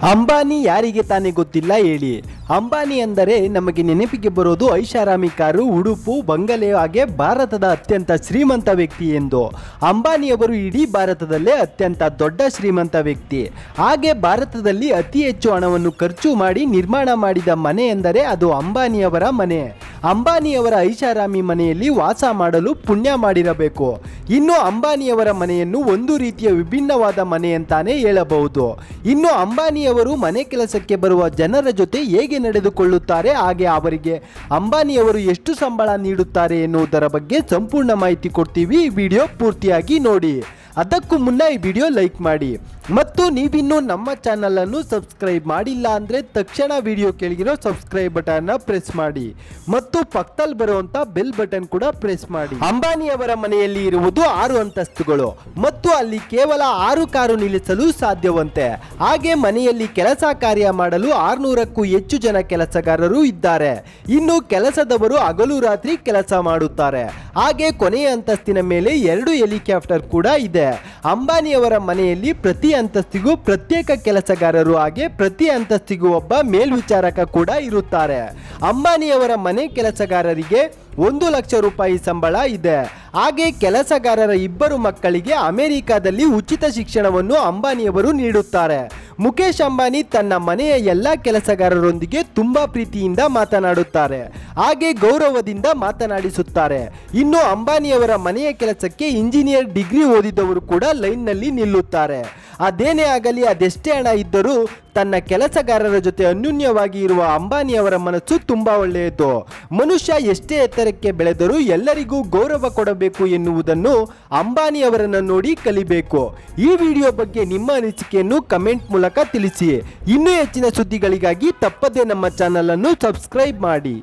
ಅಂಬಾನಿ ಯಾರಿಗೆ ತಾನೇ ಗೊತ್ತಿಲ್ಲ ಹೇಳಿ. ಅಂಬಾನಿ ಅಂದರೆ ನಮಗೆ ನೆನಪಿಗೆ ಬರೋದು ಐಷಾರಾಮಿ ಕಾರು, ಉಡುಪು, ಬಂಗಲೆ, ಹಾಗೆ ಭಾರತದ ಅತ್ಯಂತ ಶ್ರೀಮಂತ ವ್ಯಕ್ತಿ ಎಂದು. ಅಂಬಾನಿಯವರು ಇಡೀ ಭಾರತದಲ್ಲೇ ಅತ್ಯಂತ ದೊಡ್ಡ ಶ್ರೀಮಂತ ವ್ಯಕ್ತಿ. ಹಾಗೆ ಭಾರತದಲ್ಲಿ ಅತಿ ಹೆಚ್ಚು ಹಣವನ್ನು ಖರ್ಚು ಮಾಡಿ ನಿರ್ಮಾಣ ಮಾಡಿದ ಮನೆ ಎಂದರೆ ಅದು ಅಂಬಾನಿಯವರ ಮನೆ. ಅಂಬಾನಿಯವರ ಐಷಾರಾಮಿ ಮನೆಯಲ್ಲಿ ವಾಸ ಮಾಡಲು ಪುಣ್ಯ ಮಾಡಿರಬೇಕು. ಇನ್ನು ಅಂಬಾನಿಯವರ ಮನೆಯನ್ನು ಒಂದು ರೀತಿಯ ವಿಭಿನ್ನವಾದ ಮನೆ ಅಂತಾನೆ ಹೇಳಬಹುದು. ಇನ್ನು ಅಂಬಾನಿಯವರು ಮನೆ ಕೆಲಸಕ್ಕೆ ಬರುವ ಜನರ ಜೊತೆ ಹೇಗೆ ನಡೆದುಕೊಳ್ಳುತ್ತಾರೆ, ಹಾಗೆ ಅವರಿಗೆ ಅಂಬಾನಿಯವರು ಎಷ್ಟು ಸಂಬಳ ನೀಡುತ್ತಾರೆ ಎನ್ನುವುದರ ಬಗ್ಗೆ ಸಂಪೂರ್ಣ ಮಾಹಿತಿ ಕೊಡ್ತೀವಿ. ಈ ವಿಡಿಯೋ ಪೂರ್ತಿಯಾಗಿ ನೋಡಿ. ಅದಕ್ಕೂ ಮುನ್ನ ಈ ವಿಡಿಯೋ ಲೈಕ್ ಮಾಡಿ ಮತ್ತು ನೀವಿನ್ನೂ ನಮ್ಮ ಚಾನಲನ್ನು ಸಬ್ಸ್ಕ್ರೈಬ್ ಮಾಡಿಲ್ಲ ಅಂದರೆ ತಕ್ಷಣ ವಿಡಿಯೋ ಕೆಳಗಿರೋ ಸಬ್ಸ್ಕ್ರೈಬ್ ಬಟನ್ನ ಪ್ರೆಸ್ ಮಾಡಿ ಮತ್ತು ಪಕ್ಕದಲ್ಲಿ ಬರುವಂಥ ಬೆಲ್ ಬಟನ್ ಕೂಡ ಪ್ರೆಸ್ ಮಾಡಿ. ಅಂಬಾನಿಯವರ ಮನೆಯಲ್ಲಿ ಇರುವುದು 6 ಅಂತಸ್ತುಗಳು ಮತ್ತು ಅಲ್ಲಿ ಕೇವಲ 6 ಕಾರು ನಿಲ್ಲಿಸಲು ಸಾಧ್ಯವಂತೆ. ಹಾಗೆ ಮನೆಯಲ್ಲಿ ಕೆಲಸ ಕಾರ್ಯ ಮಾಡಲು 600ಕ್ಕೂ ಹೆಚ್ಚು ಜನ ಕೆಲಸಗಾರರು ಇದ್ದಾರೆ. ಇನ್ನು ಕೆಲಸದವರು ಹಗಲು ರಾತ್ರಿ ಕೆಲಸ ಮಾಡುತ್ತಾರೆ. ಹಾಗೆ ಕೊನೆಯ ಅಂತಸ್ತಿನ ಮೇಲೆ 2 ಹೆಲಿಕಾಪ್ಟರ್ ಕೂಡ ಇದೆ. ಅಂಬಾನಿಯವರ ಮನೆಯಲ್ಲಿ ಪ್ರತಿ ಅಂತಸ್ತಿಗೂ ಪ್ರತ್ಯೇಕ ಕೆಲಸಗಾರರು, ಹಾಗೆ ಪ್ರತಿ ಅಂತಸ್ತಿಗೂ ಒಬ್ಬ ಮೇಲ್ವಿಚಾರಕ ಕೂಡ ಇರುತ್ತಾರೆ. ಅಂಬಾನಿಯವರ ಮನೆ ಕೆಲಸಗಾರರಿಗೆ 1 ಲಕ್ಷ ರೂಪಾಯಿ ಸಂಬಳ ಇದೆ. ಹಾಗೆ ಕೆಲಸಗಾರರ 2 ಮಕ್ಕಳಿಗೆ ಅಮೆರಿಕಾದಲ್ಲಿ ಉಚಿತ ಶಿಕ್ಷಣವನ್ನು ಅಂಬಾನಿಯವರು ನೀಡುತ್ತಾರೆ. ಮುಖೇಶ್ ಅಂಬಾನಿ ತನ್ನ ಮನೆಯ ಎಲ್ಲ ಕೆಲಸಗಾರರೊಂದಿಗೆ ತುಂಬಾ ಪ್ರೀತಿಯಿಂದ ಮಾತನಾಡುತ್ತಾರೆ, ಹಾಗೆ ಗೌರವದಿಂದ ಮಾತನಾಡಿಸುತ್ತಾರೆ. ಇನ್ನು ಅಂಬಾನಿಯವರ ಮನೆಯ ಕೆಲಸಕ್ಕೆ ಇಂಜಿನಿಯರ್ ಡಿಗ್ರಿ ಓದಿದವರು ಕೂಡ ಲೈನ್ನಲ್ಲಿ ನಿಲ್ಲುತ್ತಾರೆ. ಅದೇನೇ ಆಗಲಿ, ಅದೆಷ್ಟೇ ಹಣ ಇದ್ದರೂ ತನ್ನ ಕೆಲಸಗಾರರ ಜೊತೆ ಅನ್ಯೂನ್ಯವಾಗಿ ಇರುವ ಅಂಬಾನಿಯವರ ಮನಸ್ಸು ತುಂಬಾ ಒಳ್ಳೆಯದು. ಮನುಷ್ಯ ಎಷ್ಟೇ ಎತ್ತರಕ್ಕೆ ಬೆಳೆದರೂ ಎಲ್ಲರಿಗೂ ಗೌರವ ಕೊಡಬೇಕು ಎನ್ನುವುದನ್ನು ಅಂಬಾನಿಯವರನ್ನು ನೋಡಿ ಕಲಿಬೇಕು. ಈ ವಿಡಿಯೋ ಬಗ್ಗೆ ನಿಮ್ಮ ಅನಿಸಿಕೆಯನ್ನು ಕಮೆಂಟ್ ಮೂಲಕ ತಿಳಿಸಿ. ಇನ್ನೂ ಹೆಚ್ಚಿನ ಸುದ್ದಿಗಳಿಗಾಗಿ ತಪ್ಪದೇ ನಮ್ಮ ಚಾನಲ್ ಅನ್ನು ಸಬ್ಸ್ಕ್ರೈಬ್ ಮಾಡಿ.